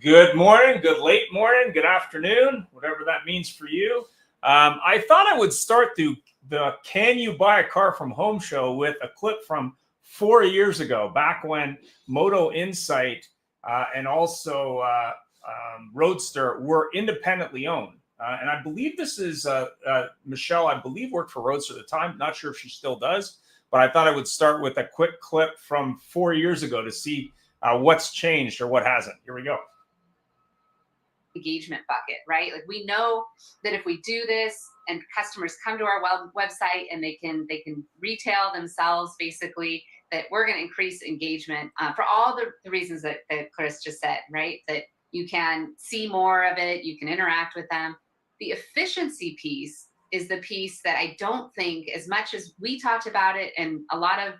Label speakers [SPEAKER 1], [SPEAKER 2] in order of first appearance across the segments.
[SPEAKER 1] Good morning, good late morning, good afternoon, whatever that means for you. I thought I would start the Can You Buy a Car from Home show with a clip from 4 years ago, back when Moto Insight and also Roadster were independently owned. And I believe this is Michelle, I believe worked for Roadster at the time. Not sure if she still does, but I thought I would start with a quick clip from 4 years ago to see what's changed or what hasn't. Here we go.
[SPEAKER 2] Engagement bucket, right? Like, we know that if we do this and customers come to our website and they can retail themselves, basically, that we're going to increase engagement for all the reasons that Chris just said, right? That you can see more of it, you can interact with them. The efficiency piece is the piece that I don't think, as much as we talked about it and a lot of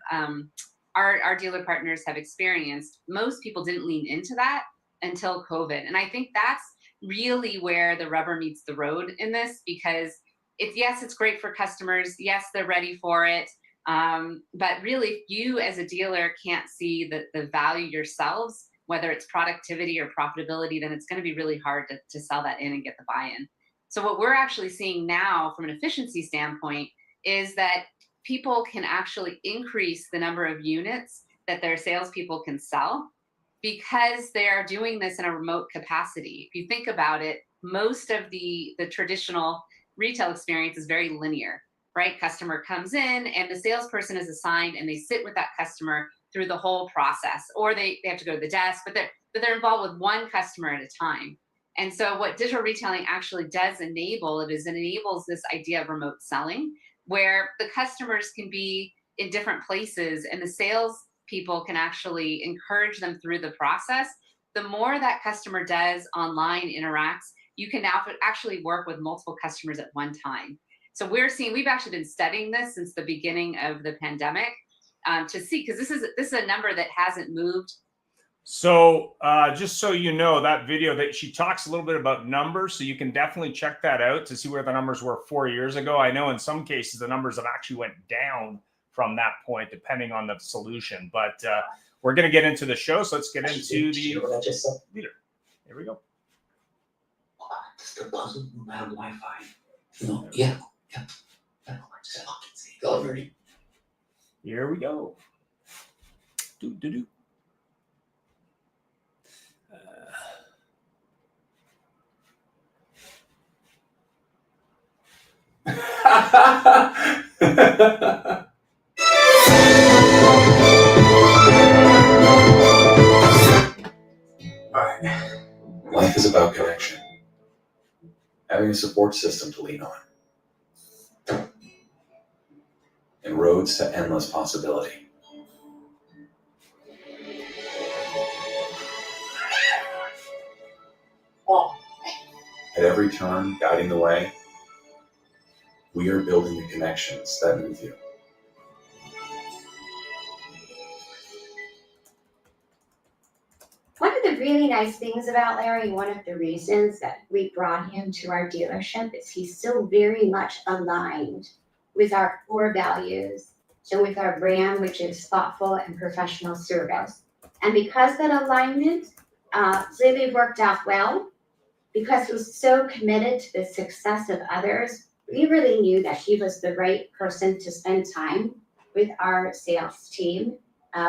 [SPEAKER 2] our dealer partners have experienced, most people didn't lean into that until COVID. And I think that's really where the rubber meets the road in this, because it's great for customers. Yes, they're ready for it. But really, if you as a dealer can't see the value yourselves, whether it's productivity or profitability, then it's going to be really hard to sell that in and get the buy-in. So what we're actually seeing now from an efficiency standpoint is that people can actually increase the number of units that their salespeople can sell, because they are doing this in a remote capacity. If you think about it, most of the traditional retail experience is very linear, right? Customer comes in and the salesperson is assigned and they sit with that customer through the whole process, or they have to go to the desk, but they're involved with one customer at a time. And so what digital retailing actually does enable it enables this idea of remote selling, where the customers can be in different places and the sales people can actually encourage them through the process. The more that customer does online, interacts, you can now actually work with multiple customers at one time. So we've actually been studying this since the beginning of the pandemic to see, because this is a number that hasn't moved.
[SPEAKER 1] So just so you know, that video that she talks a little bit about numbers, so you can definitely check that out to see where the numbers were 4 years ago. I know in some cases the numbers have actually went down from that point, depending on the solution. But we're going to get into the show, so let's get into the leader. Here we go.
[SPEAKER 3] Does the puzzle have Wi-Fi? No. Yeah. I just fucking see. Go ready.
[SPEAKER 1] Here we go. Do.
[SPEAKER 3] Alright. Life is about connection. Having a support system to lean on. And roads to endless possibility. At every turn, guiding the way, we are building the connections that move you.
[SPEAKER 4] One of the really nice things about Larry, one of the reasons that we brought him to our dealership, is he's still very much aligned with our core values. So with our brand, which is thoughtful and professional service. And because that alignment really worked out well, because he was so committed to the success of others, we really knew that he was the right person to spend time with our sales team,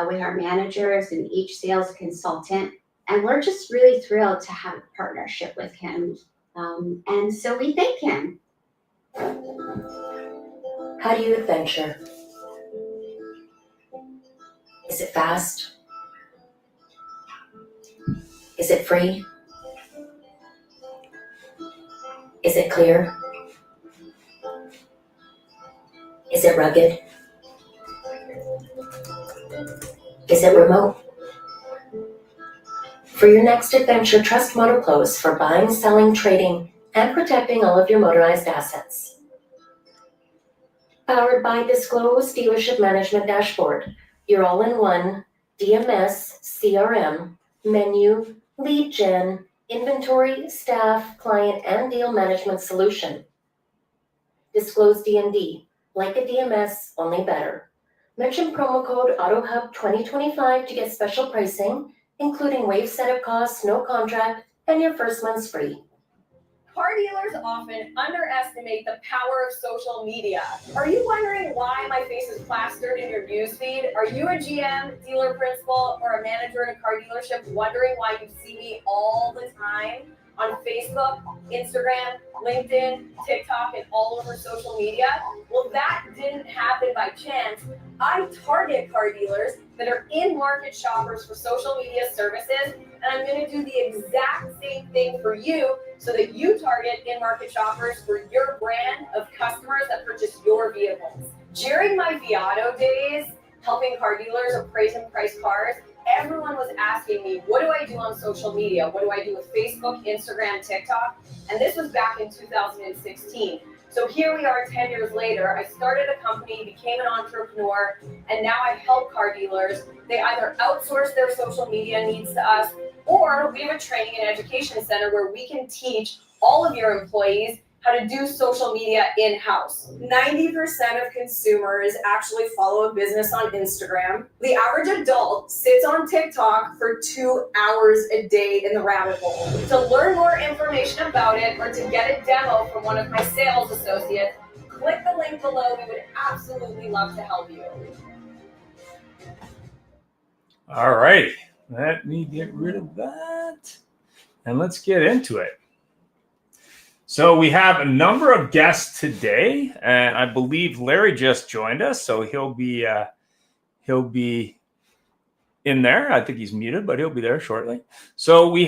[SPEAKER 4] with our managers and each sales consultant. And we're just really thrilled to have a partnership with him. And so we thank him.
[SPEAKER 5] How do you adventure? Is it fast? Is it free? Is it clear? Is it rugged? Is it remote? For your next adventure, trust MotoClose for buying, selling, trading, and protecting all of your motorized assets. Powered by Disclose Dealership Management Dashboard, your all-in-one DMS, CRM, menu, lead gen, inventory, staff, client, and deal management solution. Disclose DMD, like a DMS, only better. Mention promo code AutoHub2025 to get special pricing including waive setup costs, no contract, and your first month's free.
[SPEAKER 6] Car dealers often underestimate the power of social media. Are you wondering why my face is plastered in your newsfeed? Are you a GM, dealer principal, or a manager in a car dealership wondering why you see me all the time on Facebook, Instagram, LinkedIn, TikTok, and all over social media? Well, that didn't happen by chance. I target car dealers that are in-market shoppers for social media services, and I'm going to do the exact same thing for you so that you target in-market shoppers for your brand of customers that purchase your vehicles. During my Viato days, helping car dealers appraise and price cars, everyone was asking me, what do I do on social media? What do I do with Facebook, Instagram, TikTok? And this was back in 2016. So here we are 10 years later. I started a company, became an entrepreneur, and now I help car dealers. They either outsource their social media needs to us, or we have a training and education center where we can teach all of your employees how to do social media in-house. 90% of consumers actually follow a business on Instagram. The average adult sits on TikTok for 2 hours a day in the rabbit hole. To learn more information about it or to get a demo from one of my sales associates, click the link below. We would absolutely love to help you.
[SPEAKER 1] All right. Let me get rid of that. And let's get into it. So we have a number of guests today, and I believe Larry just joined us, so he'll be in there. I think he's muted, but he'll be there shortly. So we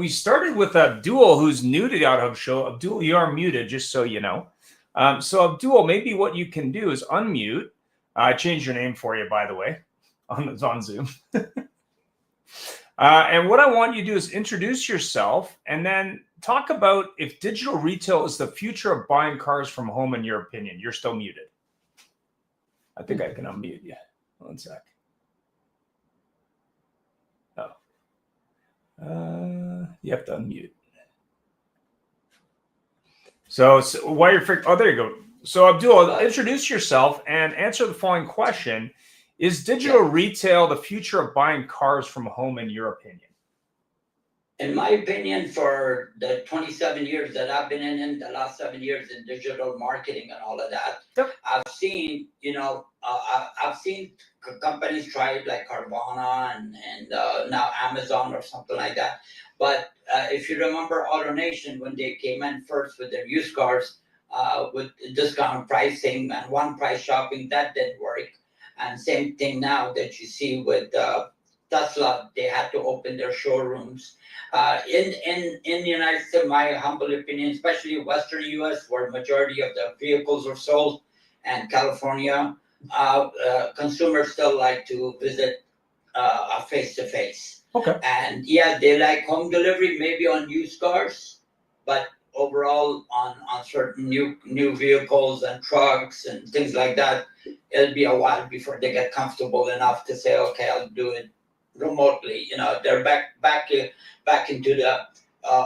[SPEAKER 1] started with Abdul, who's new to the Auto Hub Show. Abdul, you are muted, just so you know. So Abdul, maybe what you can do is unmute. I changed your name for you, by the way, on Zoom. And what I want you to do is introduce yourself and then talk about if digital retail is the future of buying cars from home, in your opinion. You're still muted. I think I can unmute you. One sec. Oh. You have to unmute. So while you're oh, there you go. So Abdul, introduce yourself and answer the following question. Is digital retail the future of buying cars from home, in your opinion?
[SPEAKER 7] In my opinion, for the 27 years that I've been in the last 7 years in digital marketing and all of that,
[SPEAKER 1] Yep.
[SPEAKER 7] I've seen, I've seen companies try it like Carvana and now Amazon or something like that. But if you remember AutoNation, when they came in first with their used cars with discount pricing and one price shopping, that didn't work. And same thing now that you see with Tesla, they had to open their showrooms. In the United States, my humble opinion, especially Western US, where majority of the vehicles are sold, and California, consumers still like to visit face-to-face.
[SPEAKER 1] Okay.
[SPEAKER 7] And yeah, they like home delivery, maybe on used cars, but overall on certain new vehicles and trucks and things like that, it'll be a while before they get comfortable enough to say, okay, I'll do it remotely. They're back into the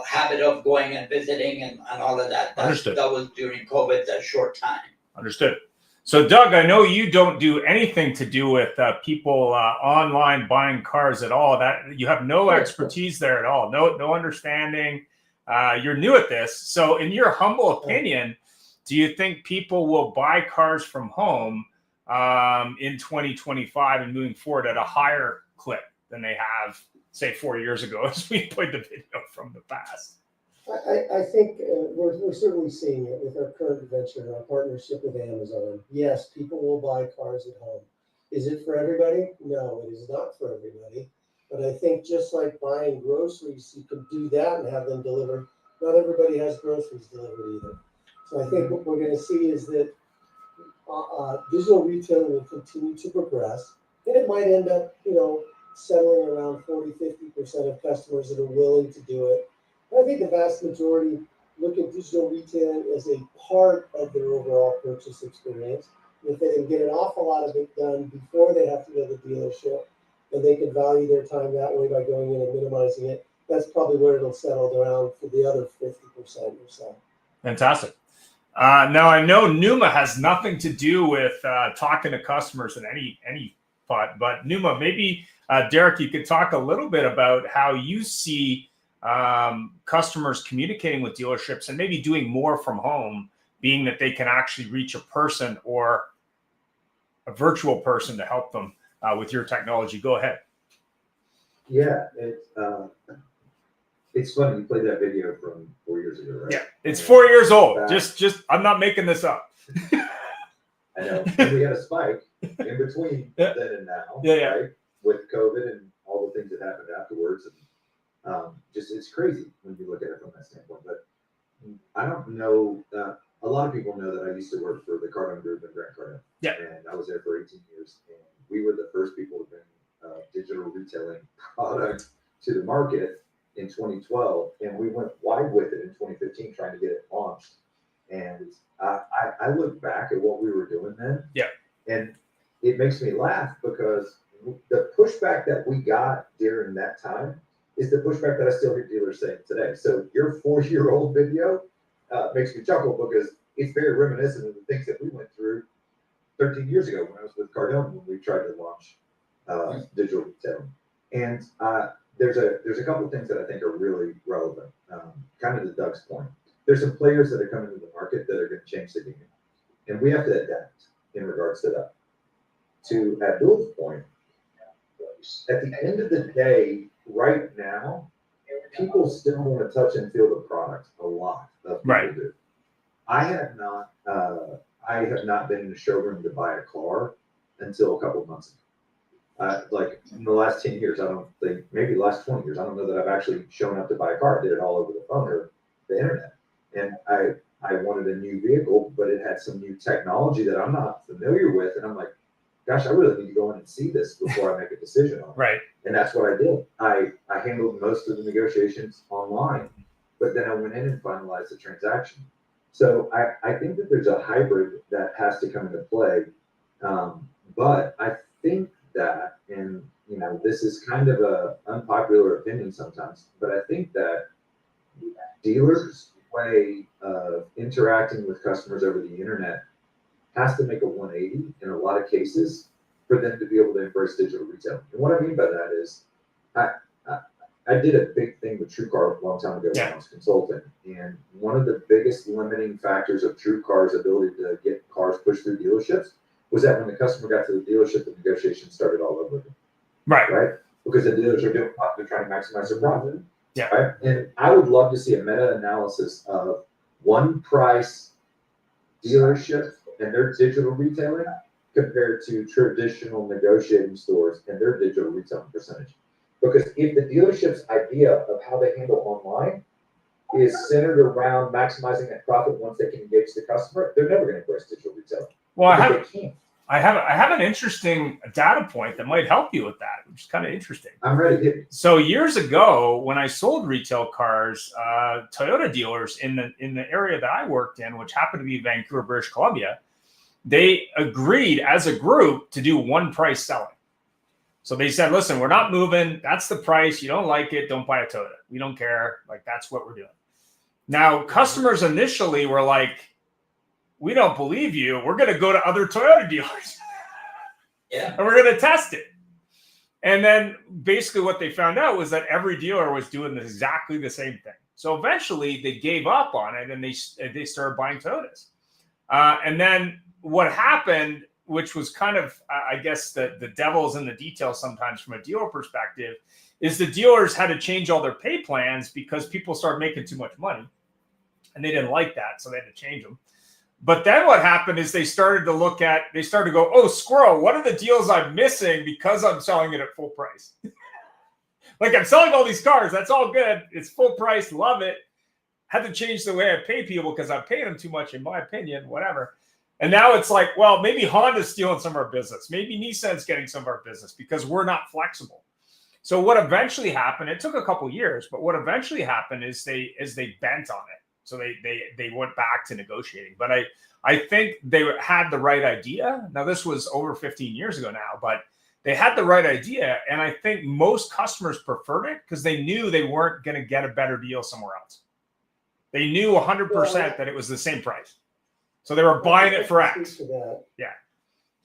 [SPEAKER 7] habit of going and visiting and all of that.
[SPEAKER 1] Understood.
[SPEAKER 7] That was during COVID, that short time.
[SPEAKER 1] Understood. So Doug, I know you don't do anything to do with people online buying cars at all. That you have no expertise there at all. No understanding. You're new at this. So in your humble opinion, do you think people will buy cars from home in 2025 and moving forward at a higher clip than they have, say, 4 years ago, as we played the video from the past?
[SPEAKER 8] I think we're certainly seeing it with our current venture, our partnership with Amazon. Yes, people will buy cars at home. Is it for everybody? No, it is not for everybody. But I think just like buying groceries, you can do that and have them delivered. Not everybody has groceries delivered either. So I think what we're going to see is that digital retailing will continue to progress, and it might end up, settling around 40-50% of customers that are willing to do it. But I think the vast majority look at digital retailing as a part of their overall purchase experience. If they can get an awful lot of it done before they have to go to the dealership, and they can value their time that way by going in and minimizing it, that's probably where it'll settle around for the other 50% or so.
[SPEAKER 1] Fantastic. Now I know Numa has nothing to do with talking to customers in any But Numa, maybe Derek, you could talk a little bit about how you see customers communicating with dealerships and maybe doing more from home, being that they can actually reach a person or a virtual person to help them with your technology. Go ahead.
[SPEAKER 9] Yeah, it's funny. You played that video from 4 years ago, right?
[SPEAKER 1] Yeah, it's 4 years old. Just I'm not making this up.
[SPEAKER 9] I know. And we had a spike in between then and now, right? With COVID and all the things that happened afterwards, and just it's crazy when you look at it from that standpoint. But I don't know. A lot of people know that I used to work for the Cardone Group in Grant Cardone.
[SPEAKER 1] Yeah.
[SPEAKER 9] And I was there for 18 years, and we were the first people to bring digital retailing product to the market in 2012, and we went wide with it in 2015, trying to get it launched. And I look back at what we were doing then, and it makes me laugh because the pushback that we got during that time is the pushback that I still hear dealers saying today. So your 4-year-old video makes me chuckle because it's very reminiscent of the things that we went through 13 years ago when I was with Cardone when we tried to launch digital retailing. And there's a couple of things that I think are really relevant. Kind of to Doug's point, there's some players that are coming to the market that are going to change the game, and we have to adapt in regards to that. To Abdul's point, at the end of the day, right now, people still want to touch and feel the product. A lot of people do. I have not been in a showroom to buy a car until a couple of months ago. Like in the last 10 years, I don't think, maybe the last 20 years, I don't know that I've actually shown up to buy a car. I did it all over the phone or the internet. And I wanted a new vehicle, but it had some new technology that I'm not familiar with. And I'm like, gosh, I really need to go in and see this before I make a decision on it.
[SPEAKER 1] Right.
[SPEAKER 9] And that's what I did. I handled most of the negotiations online, but then I went in and finalized the transaction. So I think that there's a hybrid that has to come into play. But I think that, and you know, this is kind of a unpopular opinion sometimes, but I think that dealers' way of interacting with customers over the internet has to make a 180 in a lot of cases for them to be able to embrace digital retail. And what I mean by that is, I did a big thing with TrueCar a long time ago when I was consulting, and one of the biggest limiting factors of TrueCar's ability to get cars pushed through dealerships was that when the customer got to the dealership, the negotiation started all over again. Right? Because the dealers are doing what? They're trying to maximize their profit. Right? And I would love to see a meta-analysis of one price dealership and their digital retailing compared to traditional negotiating stores and their digital retailing percentage. Because if the dealership's idea of how they handle online is centered around maximizing that profit once they can engage the customer, they're never going to embrace digital retailing.
[SPEAKER 1] Well, I have an interesting data point that might help you with that, which is kind of interesting.
[SPEAKER 9] I'm ready.
[SPEAKER 1] So years ago, when I sold retail cars, Toyota dealers in the area that I worked in, which happened to be Vancouver, British Columbia, they agreed as a group to do one price selling. So they said, listen, we're not moving. That's the price. You don't like it, don't buy a Toyota. We don't care. Like, that's what we're doing. Now, customers initially were like, we don't believe you. We're going to go to other Toyota dealers. And we're going to test it. And then basically what they found out was that every dealer was doing exactly the same thing. So eventually they gave up on it and they started buying Toyotas. And then what happened, which was kind of, I guess, the devil's in the details sometimes from a dealer perspective, is the dealers had to change all their pay plans because people started making too much money. And they didn't like that, so they had to change them. But then what happened is they started to go, oh, squirrel, what are the deals I'm missing because I'm selling it at full price? Like, I'm selling all these cars. That's all good. It's full price. Love it. Had to change the way I pay people because I'm paying them too much, in my opinion, whatever. And now it's like, well, maybe Honda's stealing some of our business. Maybe Nissan's getting some of our business because we're not flexible. So what eventually happened, it took a couple years, but what eventually happened is they bent on it. So they went back to negotiating. But I think they had the right idea. Now, this was over 15 years ago now, but they had the right idea. And I think most customers preferred it because they knew they weren't going to get a better deal somewhere else. They knew 100% that it was the same price. So they were buying it for X. Yeah.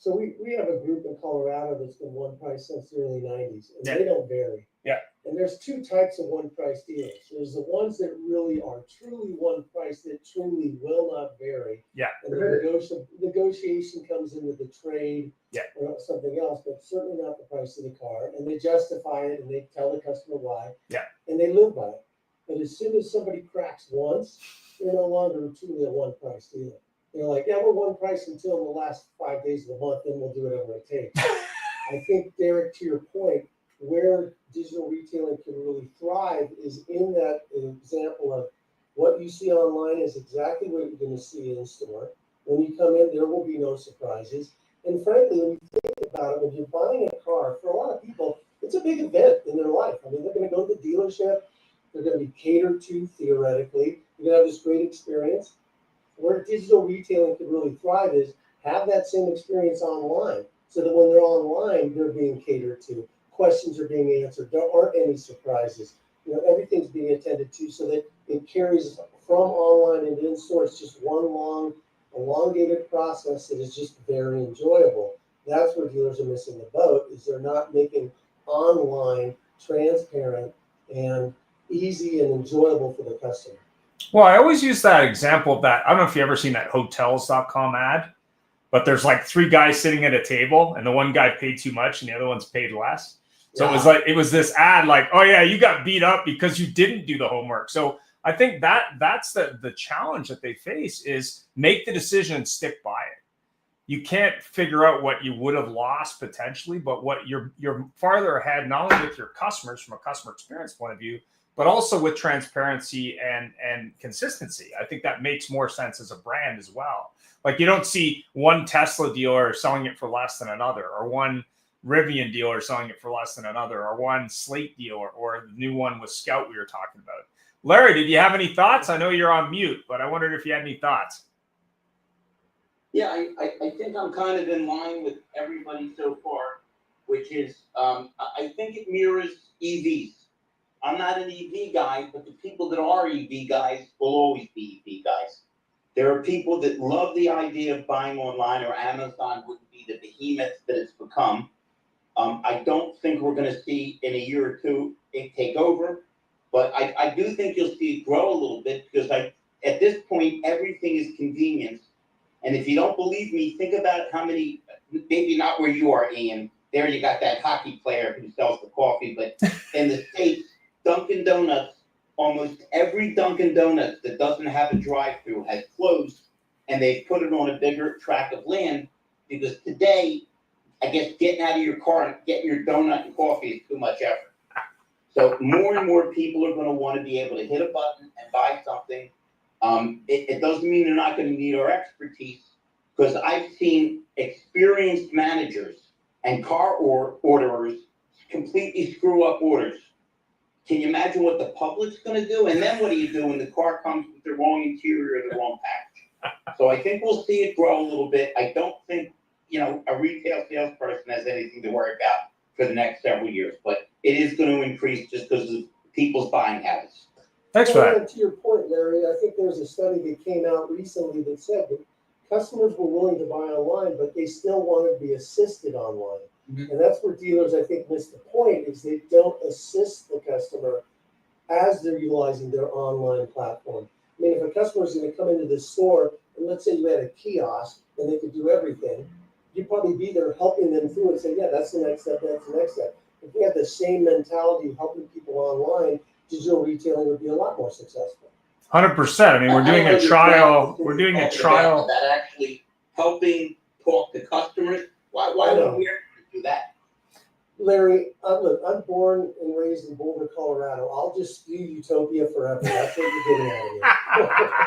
[SPEAKER 8] So we have a group in Colorado that's been one price since the early 90s, and
[SPEAKER 1] Yeah.
[SPEAKER 8] they don't vary.
[SPEAKER 1] Yeah.
[SPEAKER 8] And there's two types of one price dealers. There's the ones that really are truly one price that truly will not vary.
[SPEAKER 1] Yeah.
[SPEAKER 8] And the negotiation comes into the trade
[SPEAKER 1] Yeah.
[SPEAKER 8] or something else, but certainly not the price of the car. And they justify it and they tell the customer why.
[SPEAKER 1] Yeah.
[SPEAKER 8] And they live by it. But as soon as somebody cracks once, they're no longer truly a one price dealer. They're like, yeah, we're one price until the last 5 days of the month, then we'll do whatever it takes. I think, Derek, to your point, where digital retailing can really thrive is in that example of what you see online is exactly what you're going to see in store. When you come in, there will be no surprises. And frankly, when you think about it, when you're buying a car, for a lot of people, it's a big event in their life. I mean, they're going to go to the dealership. They're going to be catered to, theoretically. You're going to have this great experience. Where digital retailing can really thrive is have that same experience online so that when they're online, they're being catered to. Questions are being answered. There aren't any surprises. Everything's being attended to so that it carries from online and in store. It's just one long, elongated process that is just very enjoyable. That's where dealers are missing the boat, is they're not making online transparent and easy and enjoyable for the customer.
[SPEAKER 1] Well, I always use that example of that. I don't know if you've ever seen that hotels.com ad, but there's like 3 guys sitting at a table and the one guy paid too much and the other one's paid less. So it was this ad like, oh yeah, you got beat up because you didn't do the homework. So I think that's the challenge that they face is make the decision and stick by it. You can't figure out what you would have lost potentially, but what you're farther ahead, not only with your customers from a customer experience point of view, but also with transparency and consistency. I think that makes more sense as a brand as well. Like you don't see one Tesla dealer selling it for less than another, or one Rivian dealer selling it for less than another, or one Slate dealer, or the new one with Scout we were talking about. Larry, did you have any thoughts? I know you're on mute, but I wondered if you had any thoughts.
[SPEAKER 7] Yeah, I think I'm kind of in line with everybody so far, which is I think it mirrors EVs. I'm not an EV guy, but the people that are EV guys will always be EV guys. There are people that love the idea of buying online, or Amazon wouldn't be the behemoth that it's become. I don't think we're going to see in a year or two it take over, but I do think you'll see it grow a little bit because at this point, everything is convenience. And if you don't believe me, think about how many, maybe not where you are, Ian. There you got that hockey player who sells the coffee, but in the States, Dunkin' Donuts, almost every Dunkin' Donuts that doesn't have a drive-through has closed, and they've put it on a bigger tract of land because today, I guess getting out of your car and getting your donut and coffee is too much effort. So more and more people are going to want to be able to hit a button and buy something. It doesn't mean they're not going to need our expertise, because I've seen experienced managers and car orderers completely screw up orders. Can you imagine what the public's going to do? And then what do you do when the car comes with the wrong interior or the wrong package? So I think we'll see it grow a little bit. I don't think, a retail salesperson has anything to worry about for the next several years, but it is going to increase just because of people's buying habits.
[SPEAKER 1] Thanks for that.
[SPEAKER 8] To your point, Larry, I think there's a study that came out recently that said that customers were willing to buy online, but they still wanted to be assisted online. Mm-hmm. And that's where dealers, I think, miss the point, is they don't assist the customer as they're utilizing their online platform. I mean, if a customer is going to come into the store, and let's say you had a kiosk and they could do everything, you'd probably be there helping them through and say, yeah, that's the next step, that's the next step. If we had the same mentality of helping people online, digital retailing would be a lot more successful.
[SPEAKER 1] 100%. I mean, we're doing a trial. We're doing a trial.
[SPEAKER 7] That actually helping talk to customers. Why don't we do that?
[SPEAKER 8] Larry, look, I'm born and raised in Boulder, Colorado. I'll just spew utopia forever. That's what you're getting out of me.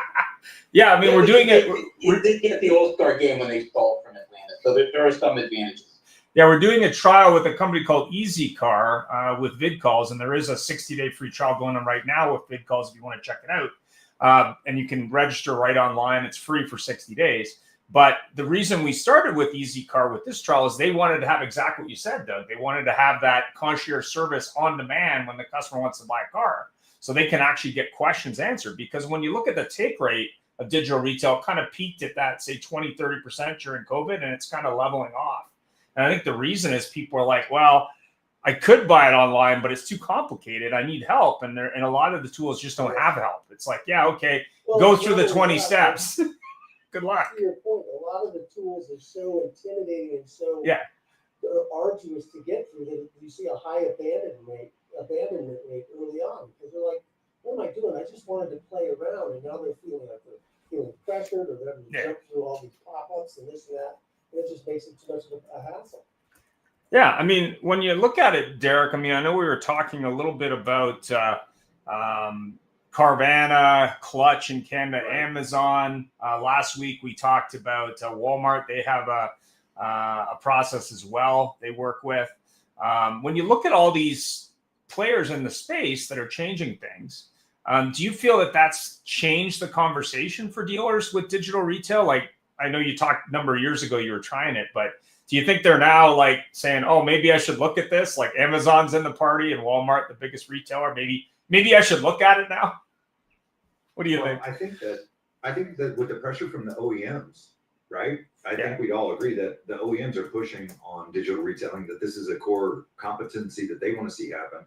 [SPEAKER 1] Yeah, I mean, we're doing it.
[SPEAKER 7] We did get the All-Star game when they stole from Atlanta, so there are some advantages.
[SPEAKER 1] Yeah, we're doing a trial with a company called Easy Car with VidCalls, and there is a 60-day free trial going on right now with VidCalls if you want to check it out. And you can register right online. It's free for 60 days. But the reason we started with Easy Car with this trial is they wanted to have exactly what you said, Doug. They wanted to have that concierge service on demand when the customer wants to buy a car, so they can actually get questions answered. Because when you look at the take rate of digital retail. It kind of peaked at that, say 20, 30% during COVID, and it's kind of leveling off. And I think the reason is people are like, well, I could buy it online, but it's too complicated. I need help. And a lot of the tools just don't have help. It's like, yeah, okay,
[SPEAKER 8] Well,
[SPEAKER 1] go through the
[SPEAKER 8] not only
[SPEAKER 1] 20
[SPEAKER 8] that,
[SPEAKER 1] steps. Good luck.
[SPEAKER 8] To your point, a lot of the tools are so intimidating and so
[SPEAKER 1] Yeah.
[SPEAKER 8] arduous to get through that you see a high abandonment rate early on, because they're like, what am I doing? I just wanted to play around, and now they're feeling like they're feeling pressured, or they're having to jump through all these pop-ups and this and that, and it just makes it too much of a hassle.
[SPEAKER 1] Yeah, I mean, when you look at it, Derek, I mean, I know we were talking a little bit about Carvana, Clutch in Canada, Amazon. Last week we talked about Walmart. They have a process as well they work with. When you look at all these players in the space that are changing things, do you feel that that's changed the conversation for dealers with digital retail? Like, I know you talked a number of years ago, you were trying it, but do you think they're now like saying, oh, maybe I should look at this? Like Amazon's in the party and Walmart, the biggest retailer. Maybe I should look at it now. What do you think?
[SPEAKER 9] I think that with the pressure from the OEMs, right? I think we'd all agree that the OEMs are pushing on digital retailing, that this is a core competency that they want to see happen.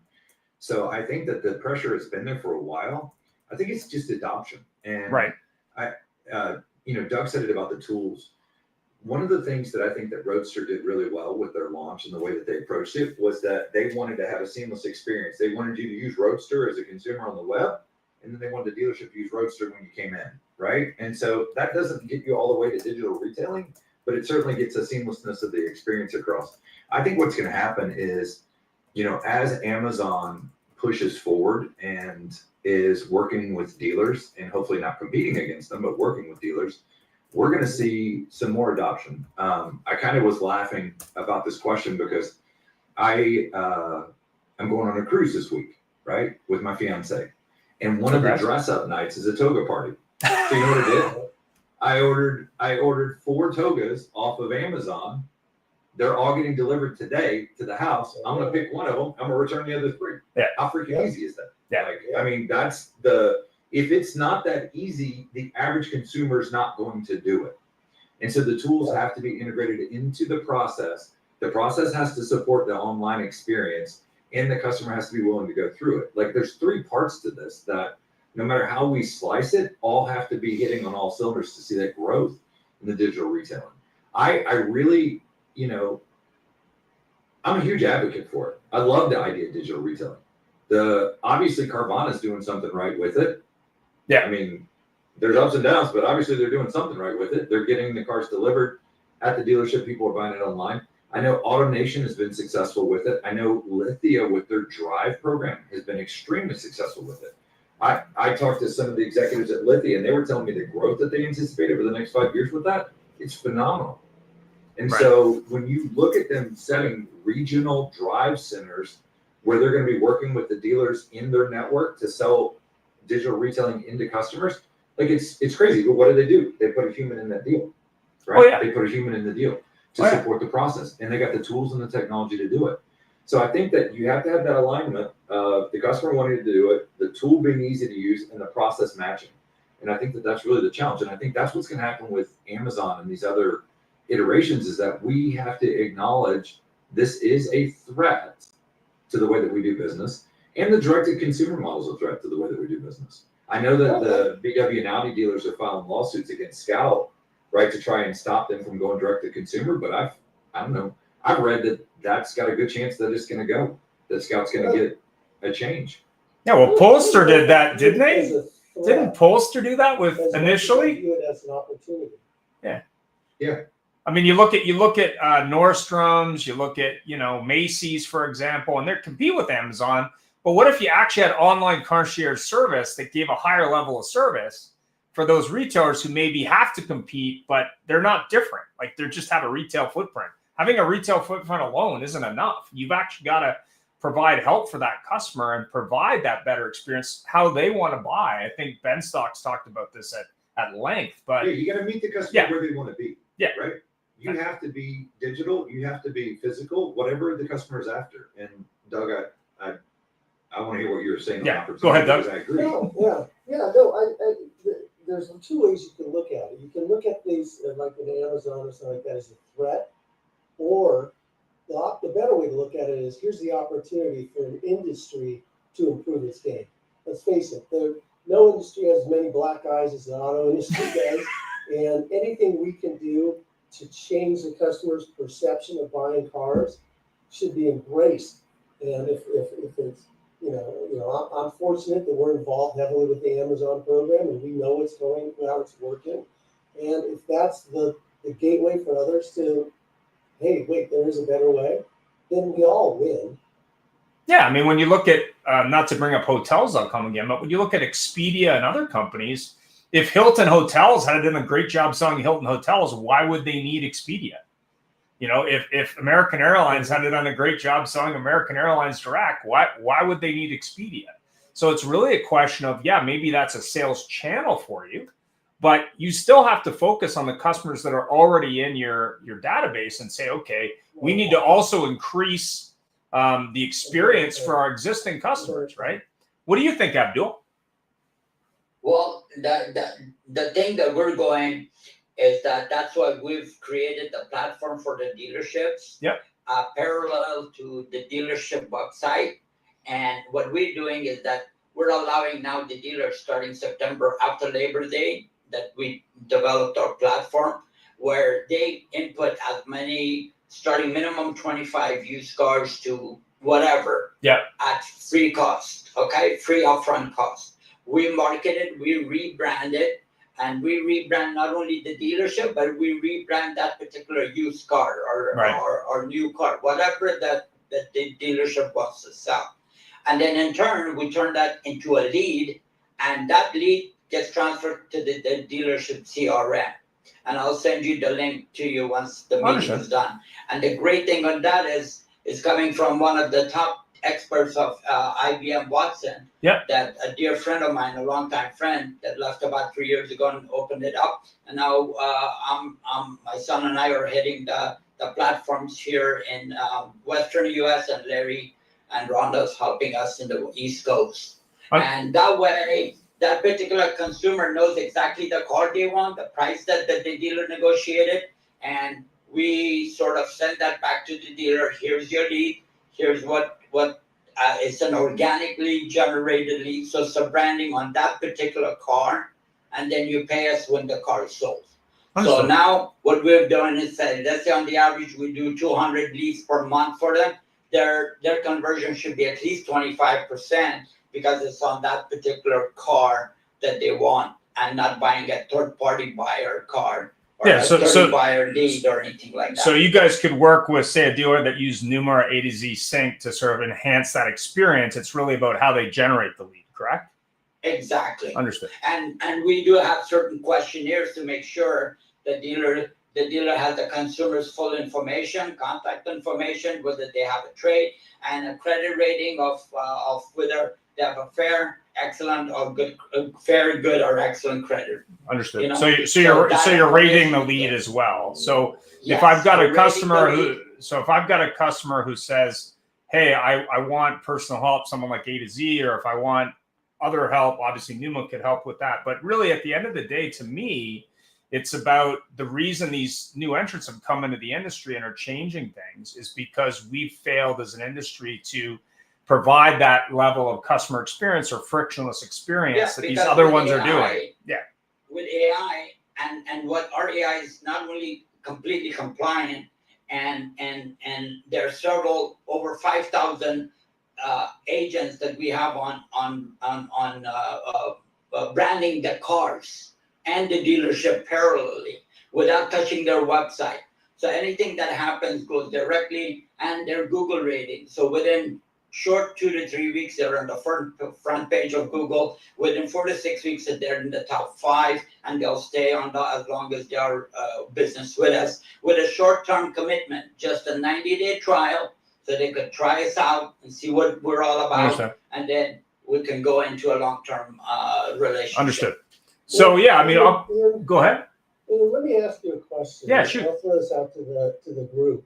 [SPEAKER 9] So I think that the pressure has been there for a while. I think it's just adoption. And
[SPEAKER 1] right.
[SPEAKER 9] Doug said it about the tools. One of the things that I think that Roadster did really well with their launch and the way that they approached it was that they wanted to have a seamless experience. They wanted you to use Roadster as a consumer on the web, and then they wanted the dealership to use Roadster when you came in, right? And so that doesn't get you all the way to digital retailing, but it certainly gets a seamlessness of the experience across. I think what's going to happen is, as Amazon pushes forward and is working with dealers and hopefully not competing against them, but working with dealers, we're going to see some more adoption. I kind of was laughing about this question because I'm going on a cruise this week, right, with my fiance. And one of the dress-up nights is a toga party. So you know what I did? I ordered 4 togas off of Amazon. They're all getting delivered today to the house. I'm going to pick one of them. I'm going to return the other 3.
[SPEAKER 1] Yeah.
[SPEAKER 9] How freaking easy is that?
[SPEAKER 1] Yeah.
[SPEAKER 9] I mean, if it's not that easy, the average consumer is not going to do it. And so the tools have to be integrated into the process. The process has to support the online experience, and the customer has to be willing to go through it. Like, there's 3 parts to this that no matter how we slice it, all have to be hitting on all cylinders to see that growth in the digital retailing. I really, I'm a huge advocate for it. I love the idea of digital retailing. Obviously Carvana is doing something right with it.
[SPEAKER 1] Yeah.
[SPEAKER 9] I mean, there's ups and downs, but obviously they're doing something right with it. They're getting the cars delivered at the dealership. People are buying it online. I know AutoNation has been successful with it. I know Lithia with their Drive program has been extremely successful with it. I talked to some of the executives at Lithia, and they were telling me the growth that they anticipate over the next 5 years with that, it's phenomenal. And so when you look at them setting regional drive centers where they're going to be working with the dealers in their network to sell digital retailing into customers, like it's crazy. But what do? They put a human in that deal, right?
[SPEAKER 1] Oh, yeah.
[SPEAKER 9] They put a human in the deal to support the process, and they got the tools and the technology to do it. So I think that you have to have that alignment of the customer wanting to do it, the tool being easy to use, and the process matching. And I think that that's really the challenge. And I think that's what's going to happen with Amazon and these other iterations, is that we have to acknowledge this is a threat to the way that we do business, and the direct-to-consumer model is a threat to the way that we do business. I know that the VW and Audi dealers are filing lawsuits against Scout, right, to try and stop them from going direct-to-consumer, but I don't know. I've read that that's got a good chance that it's going to go, that Scout's going to get a change.
[SPEAKER 1] Yeah, well, Polster did that, didn't they? Didn't Polster do that with initially?
[SPEAKER 8] View it as an opportunity.
[SPEAKER 1] Yeah.
[SPEAKER 9] Yeah.
[SPEAKER 1] I mean, you look at Nordstrom's, you look at Macy's, for example, and they compete with Amazon. But what if you actually had online concierge service that gave a higher level of service for those retailers who maybe have to compete, but they're not different? Like, they just have a retail footprint. Having a retail footprint alone isn't enough. You've actually got to provide help for that customer and provide that better experience how they want to buy. I think Ben Stocks talked about this at length. But
[SPEAKER 9] yeah, you got to meet the customer where they want to be.
[SPEAKER 1] Yeah.
[SPEAKER 9] Right. You have to be digital. You have to be physical. Whatever the customer is after. And Doug, I want to hear what you're saying.
[SPEAKER 1] Yeah.
[SPEAKER 9] On
[SPEAKER 1] Go ahead, Doug.
[SPEAKER 9] I agree.
[SPEAKER 8] No, there's two ways you can look at it. You can look at these like an Amazon or something like that as a threat, or the better way to look at it is here's the opportunity for an industry to improve its game. Let's face it, no industry has as many black eyes as the auto industry does, and anything we can do to change the customer's perception of buying cars should be embraced. And if it's, I'm fortunate that we're involved heavily with the Amazon program, and we know what's going, how it's working. And if that's the gateway for others to, hey, wait, there is a better way, then we all win.
[SPEAKER 1] Yeah, I mean, when you look at, not to bring up hotels, I'll come again, but when you look at Expedia and other companies, if Hilton Hotels had done a great job selling Hilton Hotels, why would they need Expedia? If American Airlines had done a great job selling American Airlines Direct, why would they need Expedia? So it's really a question of, yeah, maybe that's a sales channel for you, but you still have to focus on the customers that are already in your database and say, okay, we need to also increase the experience for our existing customers, right? What do you think, Abdul?
[SPEAKER 7] Well, the thing that we're going is that's why we've created the platform for the dealerships.
[SPEAKER 1] Yep.
[SPEAKER 7] Parallel to the dealership website. And what we're doing is that we're allowing now the dealers starting September after Labor Day that we developed our platform where they input as many, starting minimum 25 used cars to whatever.
[SPEAKER 1] Yeah.
[SPEAKER 7] At free cost, okay? Free upfront cost. We market it, we rebrand it, and we rebrand not only the dealership, but we rebrand that particular used car or new car, whatever that the dealership wants to sell. And then in turn, we turn that into a lead, and that lead gets transferred to the dealership CRM. And I'll send you the link to you once the meeting is done. And the great thing on that is coming from one of the top experts of IBM Watson.
[SPEAKER 1] Yep.
[SPEAKER 7] That a dear friend of mine, a longtime friend, that left about 3 years ago and opened it up. And now my son and I are heading the platforms here in Western US, and Larry and Rhonda's helping us in the East Coast. And that way, that particular consumer knows exactly the car they want, the price that the dealer negotiated, and we sort of send that back to the dealer. Here's your lead. Here's what it's an organically generated lead. So it's a branding on that particular car, and then you pay us when the car is sold. So now what we're doing is that, let's say on the average we do 200 leads per month for them. Their conversion should be at least 25% because it's on that particular car that they want, and not buying a third-party buyer car. Or so buyer lead or anything like that.
[SPEAKER 1] So you guys could work with, say, a dealer that used Numa A to Z Sync to sort of enhance that experience. It's really about how they generate the lead, correct?
[SPEAKER 7] Exactly.
[SPEAKER 1] Understood.
[SPEAKER 7] And we do have certain questionnaires to make sure the dealer has the consumer's full information, contact information, whether they have a trade, and a credit rating of whether they have a fair, excellent, or good, very good or excellent credit.
[SPEAKER 1] Understood. You know? So you're rating the lead as well. So yes, if I've got a customer who says, hey, I want personal help, someone like A to Z, or if I want other help, obviously Numa could help with that. But really at the end of the day, to me, it's about the reason these new entrants have come into the industry and are changing things is because we've failed as an industry to provide that level of customer experience or frictionless experience that these other ones are doing. Yeah.
[SPEAKER 7] With AI and what our AI is not only completely compliant and there are several over 5,000 agents that we have on branding the cars and the dealership parallelly without touching their website. So anything that happens goes directly, and their Google rating. So within short 2 to 3 weeks, they're on the front page of Google. Within 4 to 6 weeks, they're in the top 5, and they'll stay on as long as they are business with us. With a short-term commitment, just a 90-day trial, so they could try us out and see what we're all about, and then we can go into a long-term relationship.
[SPEAKER 1] Understood. So yeah, I mean, go ahead.
[SPEAKER 8] Let me ask you a question.
[SPEAKER 1] Yeah, sure.
[SPEAKER 8] I'll throw this out to the group.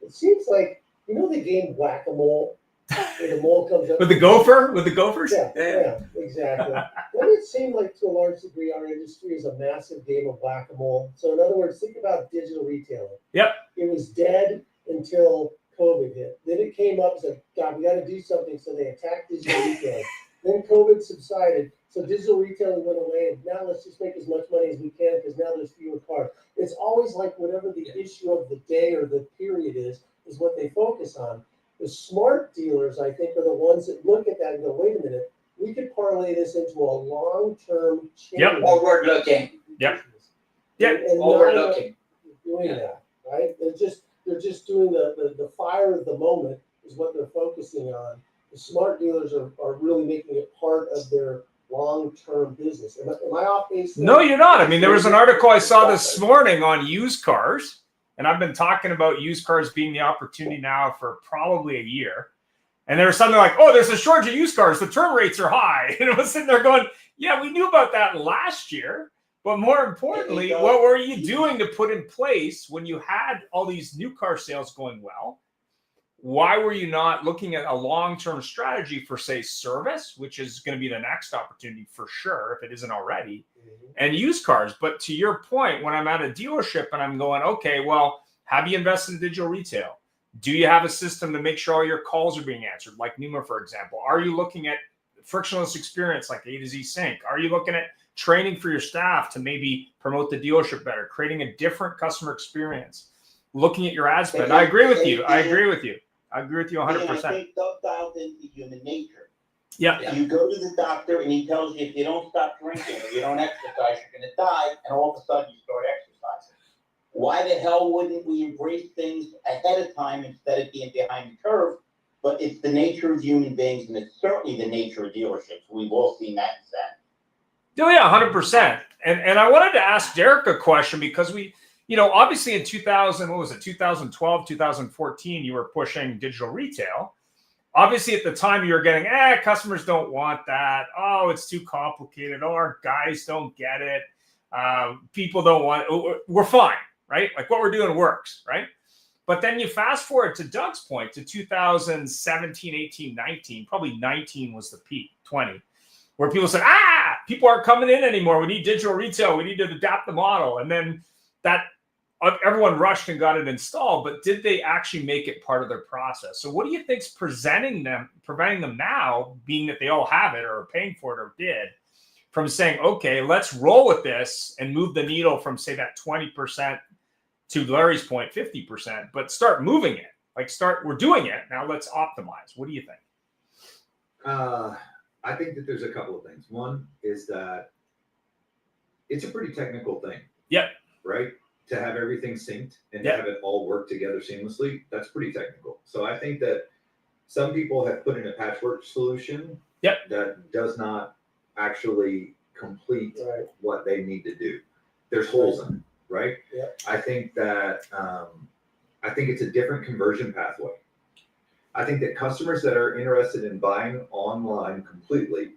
[SPEAKER 8] It seems like, you know, the game Whack-A-Mole, where the mole comes up
[SPEAKER 1] with the gopher, with the gophers.
[SPEAKER 8] Yeah, exactly. Let me it seem like to a large degree our industry is a massive game of whack-a-mole? So in other words, think about digital retailing.
[SPEAKER 1] Yep.
[SPEAKER 8] It was dead until COVID hit. Then it came up and said, God, we got to do something. So they attacked digital retailing. Then COVID subsided. So digital retailing went away. And now let's just make as much money as we can because now there's fewer cars. It's always like whatever the issue of the day or the period is what they focus on. The smart dealers, I think, are the ones that look at that and go, wait a minute, we could parlay this into a long-term change.
[SPEAKER 1] Yep.
[SPEAKER 7] Forward looking.
[SPEAKER 1] Yep.
[SPEAKER 8] And
[SPEAKER 7] Overlooking.
[SPEAKER 8] doing that, right? They're just doing the fire of the moment is what they're focusing on. The smart dealers are really making it part of their long-term business. Am I off base?
[SPEAKER 1] No, you're not. I mean, there was an article I saw this morning on used cars, and I've been talking about used cars being the opportunity now for probably a year. And there was something like, oh, there's a shortage of used cars. The turn rates are high. And I was sitting there going, yeah, we knew about that last year. But more importantly, what were you doing to put in place when you had all these new car sales going well? Why were you not looking at a long-term strategy for, say, service, which is going to be the next opportunity for sure, if it isn't already, and used cars? But to your point, when I'm at a dealership and I'm going, okay, well, have you invested in digital retail? Do you have a system to make sure all your calls are being answered, like Numa, for example? Are you looking at frictionless experience like A to Z Sync? Are you looking at training for your staff to maybe promote the dealership better, creating a different customer experience, looking at your ad spend? I agree with you. I agree with you 100%.
[SPEAKER 10] I think Doug dialed into human nature.
[SPEAKER 1] Yeah.
[SPEAKER 10] You go to the doctor and he tells you if you don't stop drinking or you don't exercise, you're going to die, and all of a sudden you start exercising. Why the hell wouldn't we embrace things ahead of time instead of being behind the curve? But it's the nature of human beings, and it's certainly the nature of dealerships. We've all seen that in sense.
[SPEAKER 1] Oh, yeah, 100%. And I wanted to ask Derek a question because we, obviously in 2012, 2014, you were pushing digital retail. Obviously at the time you were getting, customers don't want that. Oh, it's too complicated. Oh, our guys don't get it. People don't want it. We're fine, right? Like what we're doing works, right? But then you fast forward to Doug's point to 2017, 18, 19, probably 19 was the peak, 20, where people said, people aren't coming in anymore. We need digital retail. We need to adapt the model. And then everyone rushed and got it installed, but did they actually make it part of their process? So what do you think's preventing them now, being that they all have it or are paying for it or did, from saying, okay, let's roll with this and move the needle from, say, that 20% to Larry's point, 50%, but start moving it. We're doing it. Now let's optimize. What do you think?
[SPEAKER 9] I think that there's a couple of things. One is that it's a pretty technical thing.
[SPEAKER 1] Yep.
[SPEAKER 9] Right? To have everything synced and to have it all work together seamlessly, that's pretty technical. So I think that some people have put in a patchwork solution that does not actually complete what they need to do. There's holes in it, right?
[SPEAKER 8] Yep.
[SPEAKER 9] I think that I think it's a different conversion pathway. I think that customers that are interested in buying online completely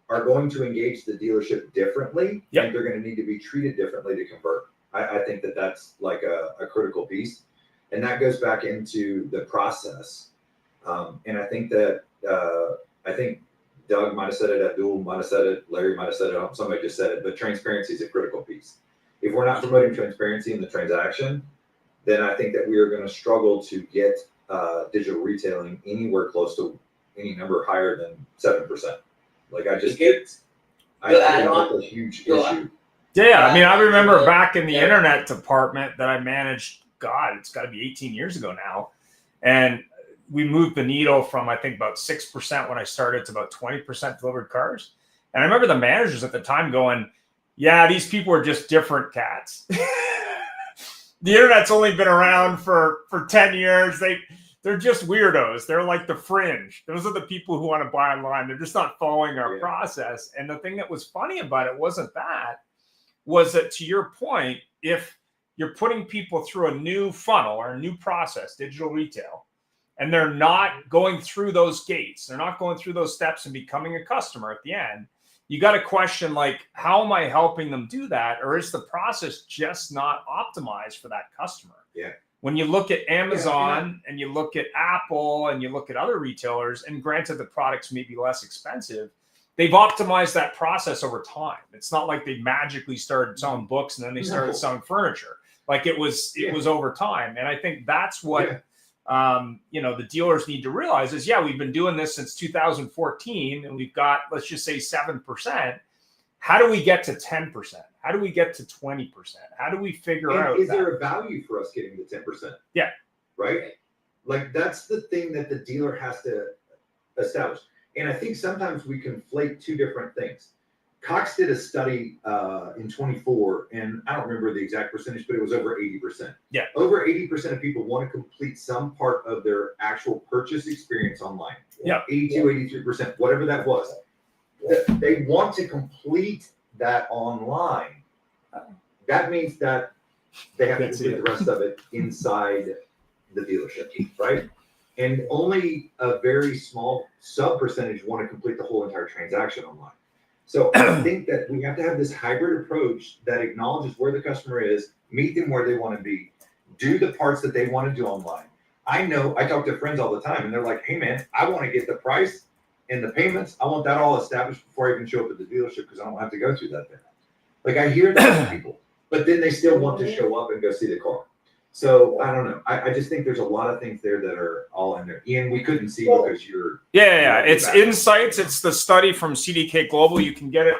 [SPEAKER 9] are going to engage the dealership differently, and they're going to need to be treated differently to convert. I think that that's like a critical piece, and that goes back into the process. And I think that Doug might have said it, Abdul might have said it, Larry might have said it, somebody just said it, but transparency is a critical piece. If we're not promoting transparency in the transaction, then I think that we are going to struggle to get digital retailing anywhere close to any number higher than 7%. Like I think that's a huge issue.
[SPEAKER 1] Yeah, I mean, I remember back in the internet department that I managed, God, it's got to be 18 years ago now. And we moved the needle from, I think, about 6% when I started to about 20% delivered cars. And I remember the managers at the time going, yeah, these people are just different cats. The internet's only been around for 10 years. They're just weirdos. They're like the fringe. Those are the people who want to buy online. They're just not following our process. And the thing that was funny about it wasn't that. Was that, to your point, if you're putting people through a new funnel or a new process, digital retail, and they're not going through those gates, they're not going through those steps and becoming a customer at the end, you got to question, like, how am I helping them do that? Or is the process just not optimized for that customer?
[SPEAKER 9] Yeah.
[SPEAKER 1] When you look at Amazon and you look at Apple and you look at other retailers, and granted the products may be less expensive, they've optimized that process over time. It's not like they magically started selling books and then they started selling furniture. Like it was over time. And I think that's what the dealers need to realize is, we've been doing this since 2014 and we've got, let's just say 7%. How do we get to 10%? How do we get to 20%? How do we figure out?
[SPEAKER 9] Is there a value for us getting to 10%?
[SPEAKER 1] Yeah.
[SPEAKER 9] Right? Like that's the thing that the dealer has to establish. And I think sometimes we conflate two different things. Cox did a study in 24, and I don't remember the exact percentage, but it was over 80%.
[SPEAKER 1] Yeah.
[SPEAKER 9] Over 80% of people want to complete some part of their actual purchase experience online.
[SPEAKER 1] Yeah.
[SPEAKER 9] 82, 83%, whatever that was. They want to complete that online. That means that they have to complete the rest of it inside the dealership, right? And only a very small sub percentage want to complete the whole entire transaction online. So I think that we have to have this hybrid approach that acknowledges where the customer is, meet them where they want to be, do the parts that they want to do online. I know I talk to friends all the time and they're like, hey man, I want to get the price and the payments. I want that all established before I even show up at the dealership because I don't have to go through that there. Like I hear that from people, but then they still want to show up and go see the car. So I don't know. I just think there's a lot of things there that are all in there. Ian, we couldn't see because you're.
[SPEAKER 1] Yeah. It's insights. It's the study from CDK Global. You can get it.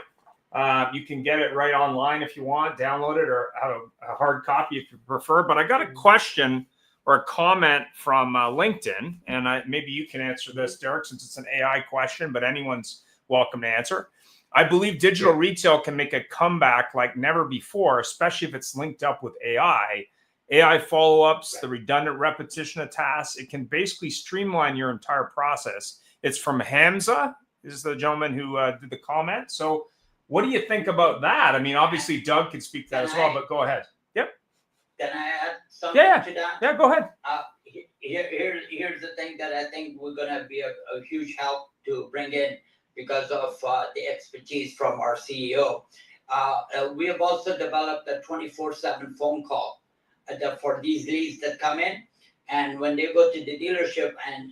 [SPEAKER 1] You can get it right online if you want. Download it or have a hard copy if you prefer. But I got a question or a comment from LinkedIn, and maybe you can answer this, Derek, since it's an AI question. But anyone's welcome to answer. I believe digital retail can make a comeback like never before, especially if it's linked up with AI. AI follow-ups, the redundant repetition of tasks, it can basically streamline your entire process. It's from Hamza, is the gentleman who did the comment. So what do you think about that? I mean, obviously Doug could speak to that as well, but go ahead. Yep.
[SPEAKER 7] Can I add something to that?
[SPEAKER 1] Yeah, go ahead.
[SPEAKER 7] Here's the thing that I think we're going to be a huge help to bring in because of the expertise from our CEO. We have also developed a 24/7 phone call for these leads that come in, and when they go to the dealership and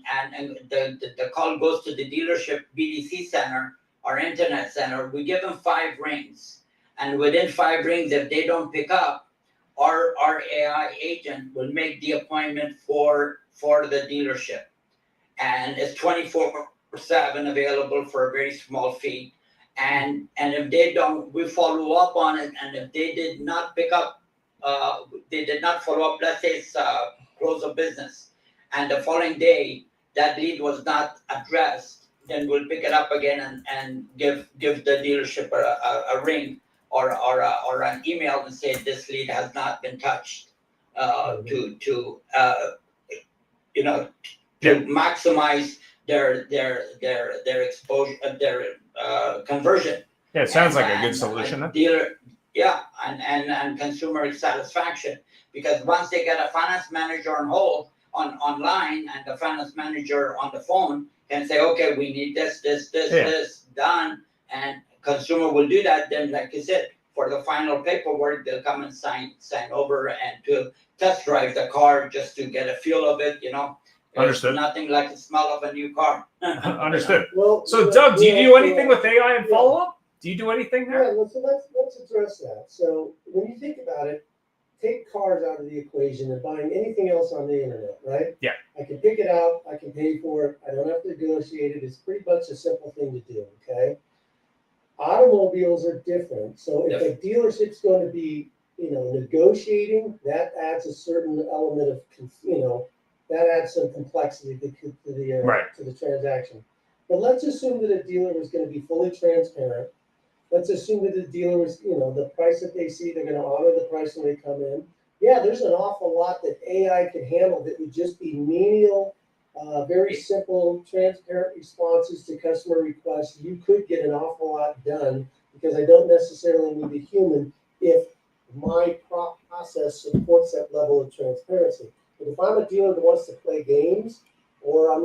[SPEAKER 7] the call goes to the dealership BDC center or internet center, we give them 5 rings, and within 5 rings, if they don't pick up, our AI agent will make the appointment for the dealership, and it's 24/7 available for a very small fee, and if they don't, we follow up on it, and if they did not pick up. They did not follow up, let's say it's close of business, and the following day that lead was not addressed, then we'll pick it up again and give the dealership a ring or an email and say this lead has not been touched to maximize their exposure, their conversion.
[SPEAKER 1] Yeah, it sounds like a good solution.
[SPEAKER 7] Dealer. Yeah, and consumer satisfaction, because once they get a finance manager on hold online and the finance manager on the phone can say, okay, we need this done, and consumer will do that. Then, like you said, for the final paperwork, they'll come and sign over and to test drive the car just to get a feel of it.
[SPEAKER 1] Understood.
[SPEAKER 7] Nothing like the smell of a new car.
[SPEAKER 1] Understood.
[SPEAKER 8] Well,
[SPEAKER 1] so Doug, do you do anything with AI and follow up? Do you do anything there?
[SPEAKER 8] Yeah, so let's address that. So when you think about it, take cars out of the equation and buying anything else on the internet, right?
[SPEAKER 1] Yeah.
[SPEAKER 8] I can pick it out, I can pay for it, I don't have to negotiate it. It's pretty much a simple thing to do, okay? Automobiles are different. So if a dealership's going to be, negotiating, that adds a certain element of, that adds some complexity to the transaction. But let's assume that a dealer is going to be fully transparent. Let's assume that the dealer is, the price that they see, they're going to honor the price when they come in. Yeah, there's an awful lot that AI could handle that would just be menial, very simple, transparent responses to customer requests. You could get an awful lot done because I don't necessarily need a human if my process supports that level of transparency. But if I'm a dealer that wants to play games, or I'm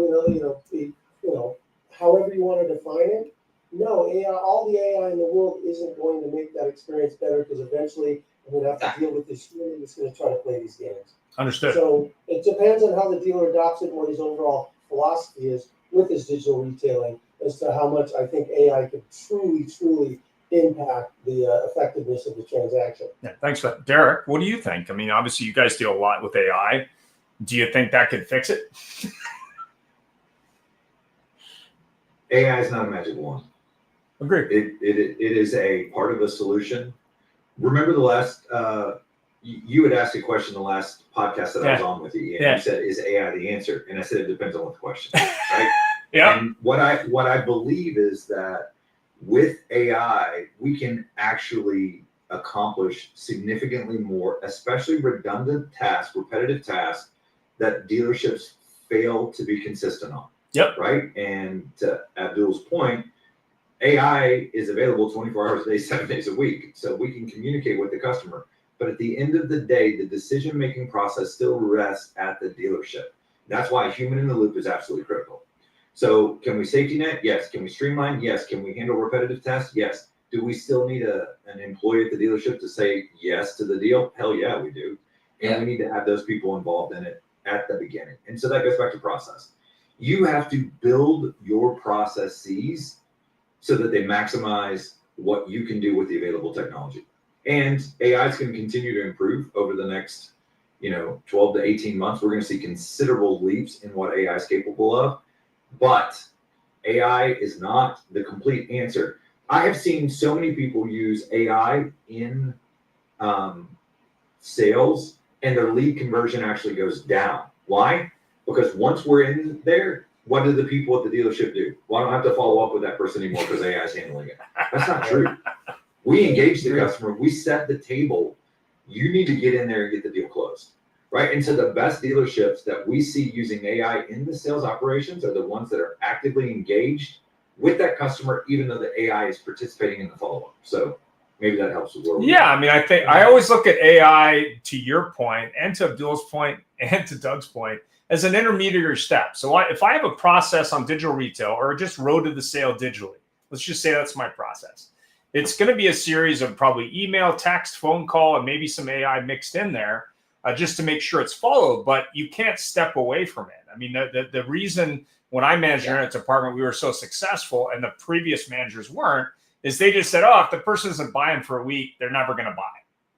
[SPEAKER 8] however you want to define it, no, AI, all the AI in the world isn't going to make that experience better because eventually I'm going to have to deal with this human that's going to try to play these games.
[SPEAKER 1] Understood.
[SPEAKER 8] So it depends on how the dealer adopts it and what his overall philosophy is with his digital retailing. as to how much I think AI could truly impact the effectiveness of the transaction.
[SPEAKER 1] Yeah, thanks for that. Derek, what do you think? I mean, obviously you guys deal a lot with AI. Do you think that could fix it?
[SPEAKER 9] AI is not a magic wand.
[SPEAKER 1] Agreed.
[SPEAKER 9] It is a part of the solution. Remember the last, you had asked a question the last podcast that I was on with you, and you said, is AI the answer? And I said, it depends on what the question is, right?
[SPEAKER 1] Yeah.
[SPEAKER 9] And what I believe is that with AI, we can actually accomplish significantly more, especially redundant tasks, repetitive tasks that dealerships fail to be consistent on.
[SPEAKER 1] Yep.
[SPEAKER 9] Right. And to Abdul's point, AI is available 24 hours a day, 7 days a week. So we can communicate with the customer. But at the end of the day, the decision-making process still rests at the dealership. That's why human in the loop is absolutely critical. So can we safety net? Yes. Can we streamline? Yes. Can we handle repetitive tasks? Yes. Do we still need an employee at the dealership to say yes to the deal? Hell yeah, we do. And we need to have those people involved in it at the beginning. And so that goes back to process. You have to build your processes so that they maximize what you can do with the available technology. And AI is going to continue to improve over the next, 12 to 18 months. We're going to see considerable leaps in what AI is capable of. But AI is not the complete answer. I have seen so many people use AI in sales, and their lead conversion actually goes down. Why? Because once we're in there, what do the people at the dealership do? Well, I don't have to follow up with that person anymore because AI is handling it. That's not true. We engage the customer. We set the table. You need to get in there and get the deal closed, right? And so the best dealerships that we see using AI in the sales operations are the ones that are actively engaged with that customer, even though the AI is participating in the follow-up. So maybe that helps with where we're
[SPEAKER 1] Yeah, I mean, I think I always look at AI, to your point, and to Abdul's point, and to Doug's point, as an intermediary step. So if I have a process on digital retail or just road to the sale digitally, let's just say that's my process. It's going to be a series of probably email, text, phone call, and maybe some AI mixed in there just to make sure it's followed. But you can't step away from it. I mean, the reason when I managed the internet department, we were so successful and the previous managers weren't, is they just said, oh, if the person isn't buying for a week, they're never going to buy.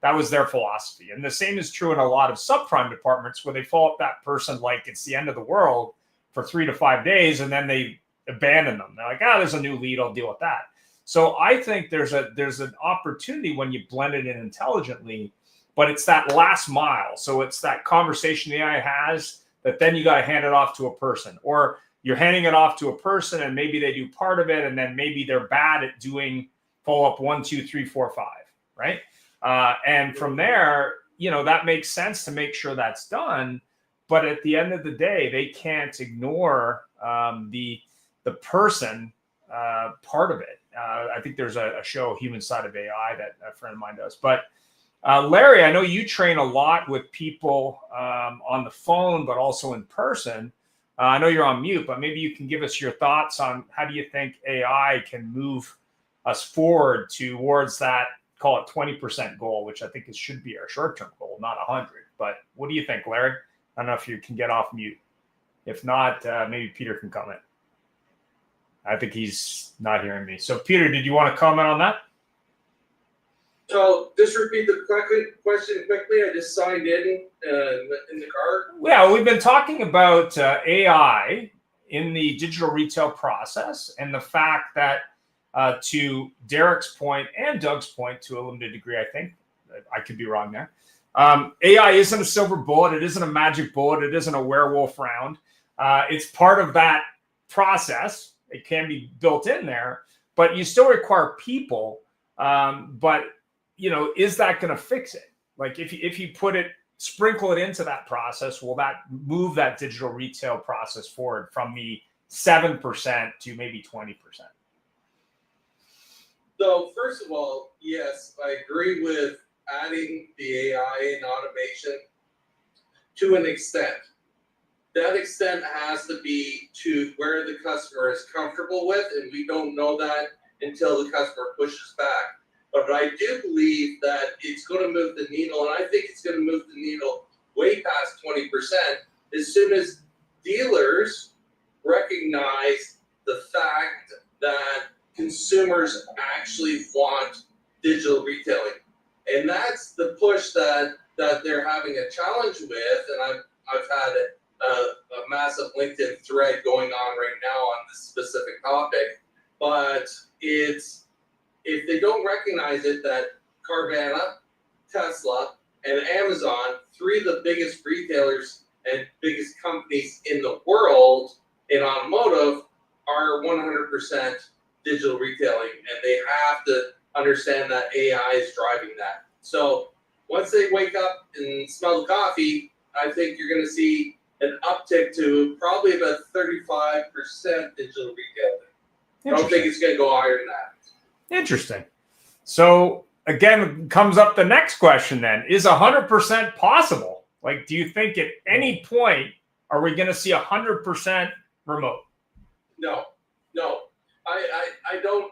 [SPEAKER 1] That was their philosophy. And the same is true in a lot of subprime departments where they follow up that person like it's the end of the world for 3 to 5 days, and then they abandon them. They're like, there's a new lead, I'll deal with that. So I think there's an opportunity when you blend it in intelligently, but it's that last mile. So it's that conversation the AI has that then you got to hand it off to a person, or you're handing it off to a person and maybe they do part of it, and then maybe they're bad at doing follow-up 1, 2, 3, 4, 5, right? And from there, that makes sense to make sure that's done. But at the end of the day, they can't ignore the person part of it. I think there's a show, Human Side of AI, that a friend of mine does. But Larry, I know you train a lot with people on the phone, but also in person. I know you're on mute, but maybe you can give us your thoughts on how do you think AI can move us forward towards that, call it 20% goal, which I think it should be our short-term goal, not 100. But what do you think, Larry? I don't know if you can get off mute. If not, maybe Peter can comment. I think he's not hearing me. So Peter, did you want to comment on that?
[SPEAKER 11] So just repeat the question quickly. I just signed in the car.
[SPEAKER 1] Yeah, we've been talking about AI in the digital retail process, and the fact that to Derek's point and Doug's point, to a limited degree, I think, I could be wrong there. AI isn't a silver bullet. It isn't a magic bullet. It isn't a werewolf round. It's part of that process. It can be built in there, but you still require people. But is that going to fix it? Like if you sprinkle it into that process, will that move that digital retail process forward from the 7% to maybe 20%?
[SPEAKER 11] So first of all, yes, I agree with adding the AI and automation to an extent. That extent has to be to where the customer is comfortable with, and we don't know that until the customer pushes back. But I do believe that it's going to move the needle, and I think it's going to move the needle way past 20% as soon as dealers recognize the fact that consumers actually want digital retailing. And that's the push that they're having a challenge with. And I've had a massive LinkedIn thread going on right now on this specific topic. But it's, if they don't recognize it, that Carvana, Tesla, and Amazon, three of the biggest retailers and biggest companies in the world in automotive, are 100% digital retailing, and they have to understand that AI is driving that. So once they wake up and smell the coffee, I think you're going to see an uptick to probably about 35% digital retailing. I don't think it's going to go higher than that.
[SPEAKER 1] Interesting. So again, comes up the next question then. Is 100% possible? Like, do you think at any point are we going to see 100% remote?
[SPEAKER 11] No. I don't,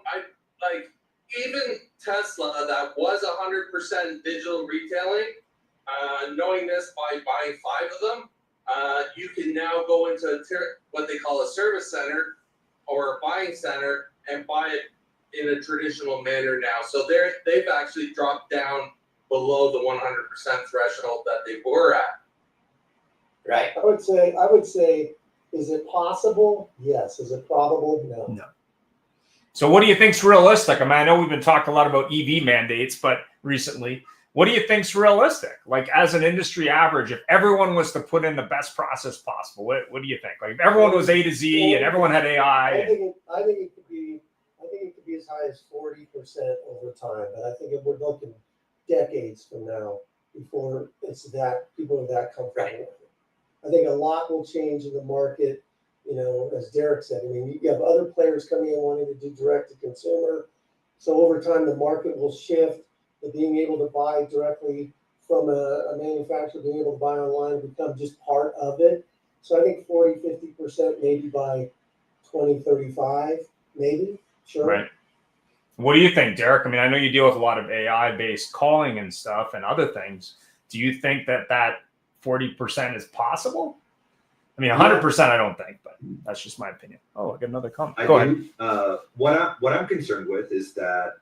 [SPEAKER 11] like, even Tesla that was 100% digital retailing, knowing this by buying 5 of them, you can now go into what they call a service center or a buying center and buy it in a traditional manner now. So they've actually dropped down below the 100% threshold that they were at.
[SPEAKER 10] Right.
[SPEAKER 8] I would say, is it possible? Yes. Is it probable? No.
[SPEAKER 1] No. So what do you think's realistic? I mean, I know we've been talking a lot about EV mandates, but recently, what do you think's realistic? Like, as an industry average, if everyone was to put in the best process possible, what do you think? Like, if everyone was A to Z and everyone had AI.
[SPEAKER 8] I think it could be as high as 40% over time, but I think if we're looking decades from now before it's that people are that comfortable with it. I think a lot will change in the market. You know, as Derek said, I mean, you have other players coming in wanting to do direct to consumer. So over time, the market will shift to being able to buy directly from a manufacturer, being able to buy online, become just part of it. So I think 40, 50% maybe by 2035, maybe. Sure.
[SPEAKER 1] Right. What do you think, Derek? I mean, I know you deal with a lot of AI-based calling and stuff and other things. Do you think that 40% is possible? I mean, 100% I don't think, but that's just my opinion. Oh, I got another comment. Go ahead.
[SPEAKER 9] What I'm concerned with is that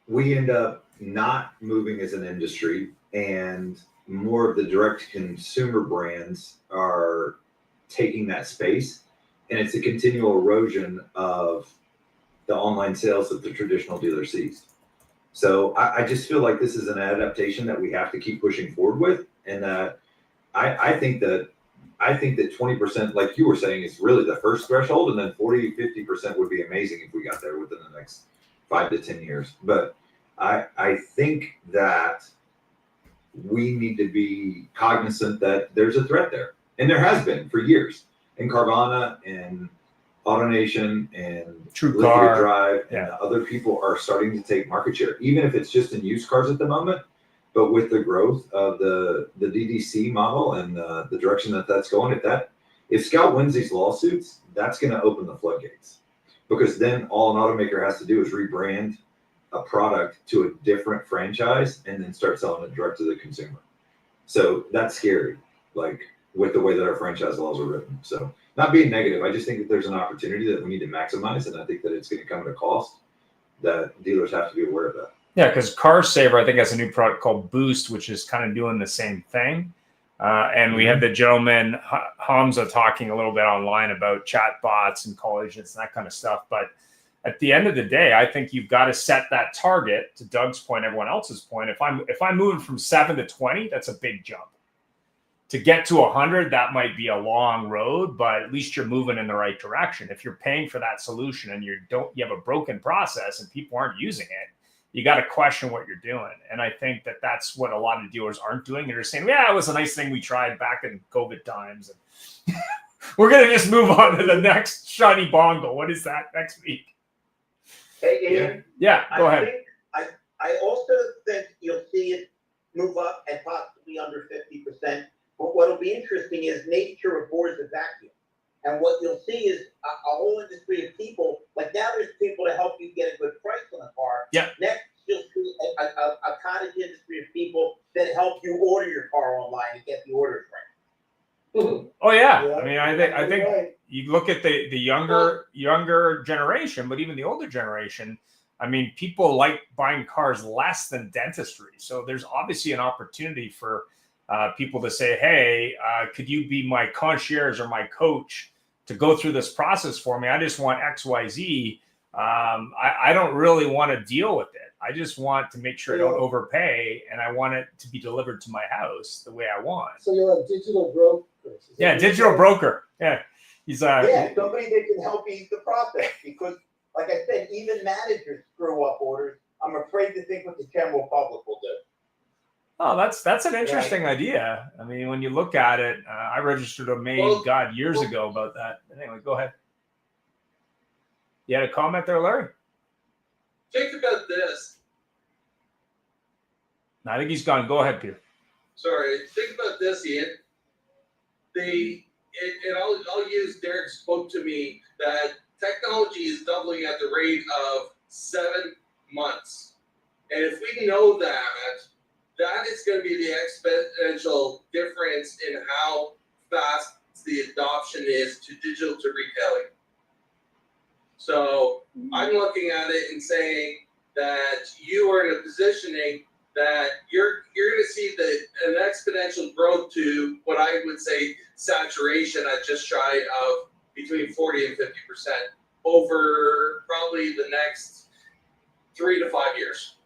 [SPEAKER 9] we end up not moving as an industry, and more of the direct consumer brands are taking that space, and it's a continual erosion of the online sales that the traditional dealer sees. So I just feel like this is an adaptation that we have to keep pushing forward with, and that I think that 20%, like you were saying, is really the first threshold, and then 40, 50% would be amazing if we got there within the next 5 to 10 years. But I think that we need to be cognizant that there's a threat there, and there has been for years. And Carvana and AutoNation and
[SPEAKER 1] TrueCar
[SPEAKER 9] Drive and other people are starting to take market share, even if it's just in used cars at the moment. But with the growth of the DDC model and the direction that's going, if Scout wins these lawsuits, that's going to open the floodgates, because then all an automaker has to do is rebrand a product to a different franchise and then start selling it direct to the consumer. So that's scary, like with the way that our franchise laws are written. So not being negative, I just think that there's an opportunity that we need to maximize, and I think that it's going to come at a cost that dealers have to be aware of that.
[SPEAKER 1] Yeah, because CarSaver, I think, has a new product called Boost, which is kind of doing the same thing. And we had the gentleman, Hamza, talking a little bit online about chat bots and call agents and that kind of stuff. But at the end of the day, I think you've got to set that target, to Doug's point, everyone else's point. If I'm moving from 7 to 20, that's a big jump. To get to 100, that might be a long road, but at least you're moving in the right direction. If you're paying for that solution and you have a broken process and people aren't using it, you got to question what you're doing. And I think that that's what a lot of dealers aren't doing. They're saying, yeah, it was a nice thing we tried back in COVID times. And we're going to just move on to the next shiny bongle. What is that next week?
[SPEAKER 10] Hey, Ian.
[SPEAKER 1] Yeah, go ahead.
[SPEAKER 10] I also think you'll see it move up and possibly under 50%. But what'll be interesting is nature abhors a vacuum. And what you'll see is a whole industry of people, like now there's people to help you get a good price on a car.
[SPEAKER 1] Yeah.
[SPEAKER 10] Next, you'll see a cottage industry of people that help you order your car online and get the orders right.
[SPEAKER 1] Oh yeah. I mean, I think you look at the younger generation, but even the older generation. I mean, people like buying cars less than dentistry. So there's obviously an opportunity for people to say, hey, could you be my concierge or my coach to go through this process for me? I just want X, Y, Z. I don't really want to deal with it. I just want to make sure I don't overpay, and I want it to be delivered to my house the way I want.
[SPEAKER 8] So you'll have digital brokers.
[SPEAKER 1] Yeah, digital broker. Yeah. He's
[SPEAKER 10] Yeah, somebody that can help ease the process, because like I said, even managers screw up orders. I'm afraid to think what the general public will do.
[SPEAKER 1] Oh, that's an interesting idea. I mean, when you look at it, I registered a domain, years ago about that. Anyway, go ahead. You had a comment there, Larry?
[SPEAKER 11] Think about this.
[SPEAKER 1] No, I think he's gone. Go ahead, Peter.
[SPEAKER 11] Sorry, think about this, Ian. I'll use Derek spoke to me that technology is doubling at the rate of 7 months. And if we know that, that is going to be the exponential difference in how fast the adoption is to digital to retailing. So I'm looking at it and saying that you are in a positioning that you're going to see an exponential growth to what I would say saturation at just shy of between 40 and 50% over probably the next 3 to 5 years.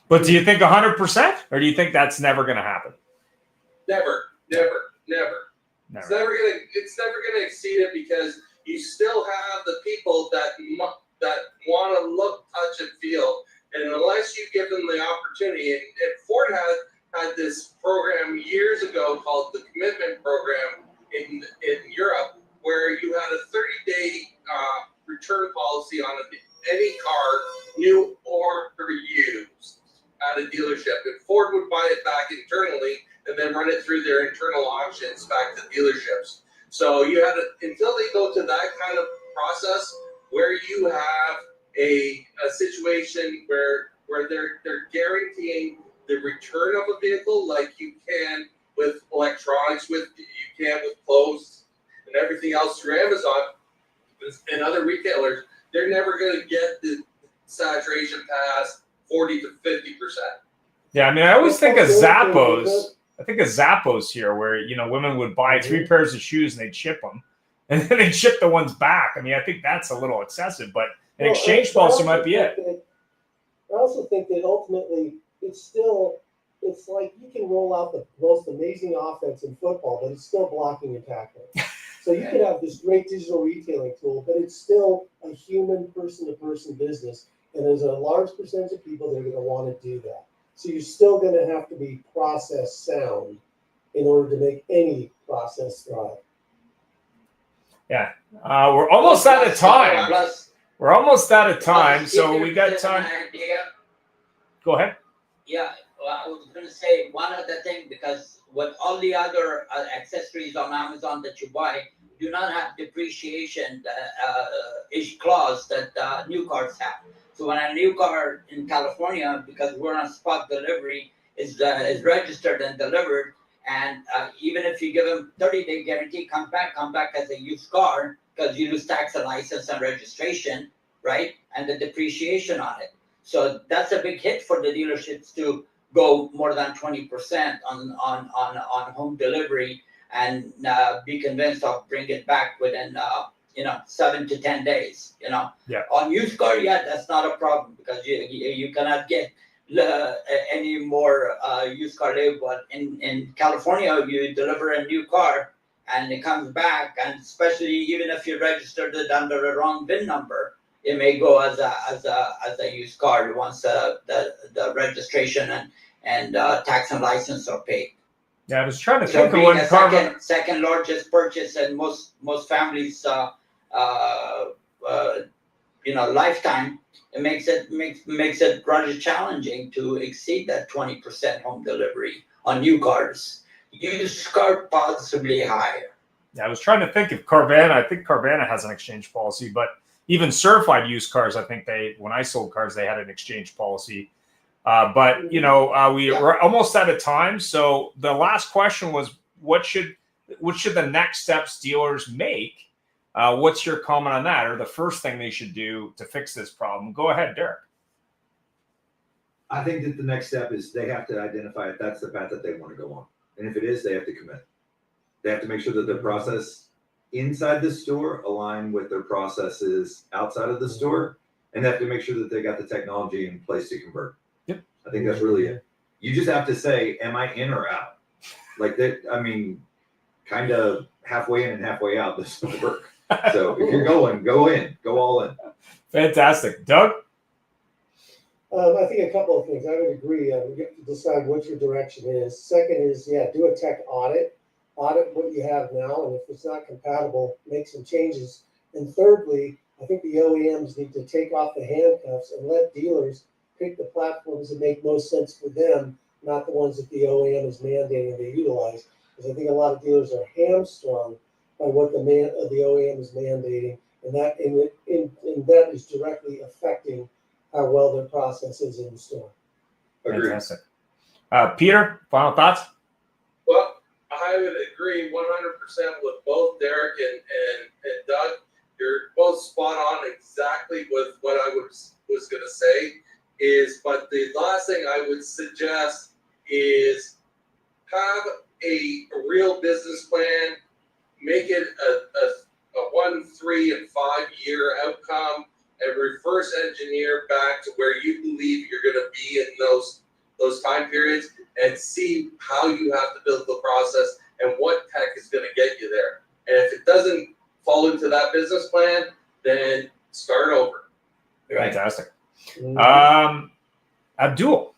[SPEAKER 1] But do you think 100%, or do you think that's never going to happen?
[SPEAKER 11] Never. It's never gonna exceed it, because you still have the people that want to look, touch, and feel, and unless you give them the opportunity, and Ford had this program years ago called the Commitment Program in Europe, where you had a 30-day return policy on any car, new or used, at a dealership. And Ford would buy it back internally and then run it through their internal auctions back to dealerships. So you had until they go to that kind of process where you have a situation where they're guaranteeing the return of a vehicle like you can with electronics, you can with clothes and everything else through Amazon and other retailers. They're never going to get the saturation past 40 to 50%.
[SPEAKER 1] Yeah, I mean, I always think of Zappos. I think of Zappos here, where women would buy 3 pairs of shoes and they'd ship them, and then they'd ship the ones back. I mean, I think that's a little excessive, but an exchange policy might be it.
[SPEAKER 8] I also think that ultimately it's like you can roll out the most amazing offense in football, but it's still blocking and tackling. So you could have this great digital retailing tool, but it's still a human person-to-person business. And there's a large percentage of people that are going to want to do that. So you're still going to have to be process sound in order to make any process thrive.
[SPEAKER 1] Yeah. We're almost out of time. We're almost out of time, so we got time. Go ahead.
[SPEAKER 7] Yeah, well, I was going to say one other thing, because with all the other accessories on Amazon that you buy do not have depreciation clause that new cars have. So when a new car in California, because we're on spot delivery, is registered and delivered, and even if you give them 30-day guarantee, come back as a used car, because you lose tax and license and registration, right? And the depreciation on it. So that's a big hit for the dealerships to go more than 20% on home delivery and be convinced of bring it back within 7 to 10 days.
[SPEAKER 1] Yeah.
[SPEAKER 7] On used car, that's not a problem, because you cannot get any more used car label. In California, you deliver a new car and it comes back, and especially even if you registered it under a wrong VIN number, it may go as a used car once the registration and tax and license are paid.
[SPEAKER 1] Yeah, I was trying to think of one car.
[SPEAKER 7] Second largest purchase in most families' lifetime. It makes it rather challenging to exceed that 20% home delivery on new cars. Used car possibly higher.
[SPEAKER 1] Yeah, I was trying to think of Carvana. I think Carvana has an exchange policy, but even certified used cars, I think when I sold cars, they had an exchange policy. But we're almost out of time. So the last question was, should the next steps dealers make? What's your comment on that, or the first thing they should do to fix this problem? Go ahead, Derek.
[SPEAKER 9] I think that the next step is they have to identify if that's the path that they want to go on. And if it is, they have to commit. They have to make sure that their process inside the store align with their processes outside of the store. And they have to make sure that they got the technology in place to convert.
[SPEAKER 1] Yep.
[SPEAKER 9] I think that's really it. You just have to say, am I in or out? Like that, I mean, kind of halfway in and halfway out doesn't work. So if you're going, go in, go all in.
[SPEAKER 1] Fantastic. Doug?
[SPEAKER 8] I think a couple of things. I would agree. You have to decide what your direction is. Second is, do a tech audit. Audit what you have now, and if it's not compatible, make some changes. And thirdly, I think the OEMs need to take off the handcuffs and let dealers pick the platforms that make most sense for them, not the ones that the OEM is mandating they utilize. Because I think a lot of dealers are hamstrung by what the OEM is mandating, and that is directly affecting how well their process is in the store.
[SPEAKER 9] Agreed.
[SPEAKER 1] Fantastic. Peter, final thoughts?
[SPEAKER 11] Well, I would agree 100% with both Derek and Doug. You're both spot on exactly with what I was going to say. But the last thing I would suggest is have a real business plan. Make it a 1, 3, and 5 year outcome, and reverse engineer back to where you believe you're going to be in those time periods, and see how you have to build the process and what tech is going to get you there. And if it doesn't fall into that business plan, then start over.
[SPEAKER 1] Fantastic. Abdul?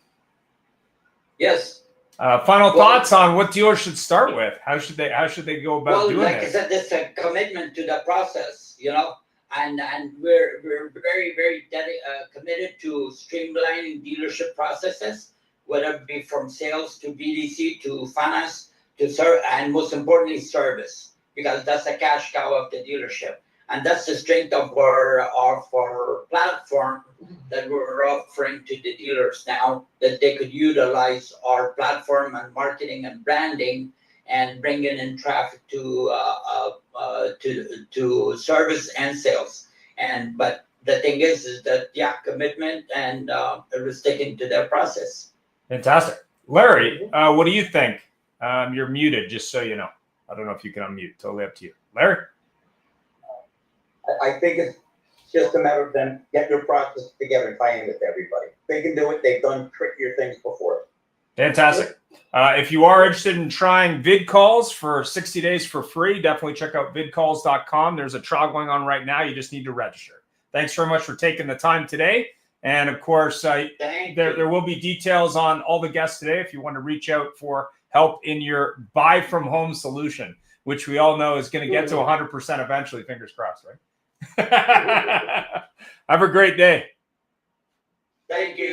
[SPEAKER 7] Yes.
[SPEAKER 1] Final thoughts on what dealers should start with? How should they go about doing
[SPEAKER 7] like
[SPEAKER 1] this?
[SPEAKER 7] I said, it's a commitment to the process, and we're very, very committed to streamlining dealership processes, whether it be from sales to BDC to finance to serve, and most importantly, service, because that's the cash cow of the dealership. And that's the strength of our platform that we're offering to the dealers now, that they could utilize our platform and marketing and branding and bringing in traffic to service and sales. But the thing is that commitment and we're sticking to their process.
[SPEAKER 1] Fantastic. Larry, what do you think? You're muted, just so you know. I don't know if you can unmute. Totally up to you. Larry?
[SPEAKER 10] I think it's just a matter of them get their process together and tie in with everybody. They can do it. They've done trickier things before.
[SPEAKER 1] Fantastic. If you are interested in trying vid calls for 60 days for free, definitely check out vidcalls.com. There's a trial going on right now. You just need to register. Thanks very much for taking the time today. And of course, there will be details on all the guests today if you want to reach out for help in your buy from home solution, which we all know is going to get to 100% eventually. Fingers crossed, right? Have a great day.
[SPEAKER 7] Thank you.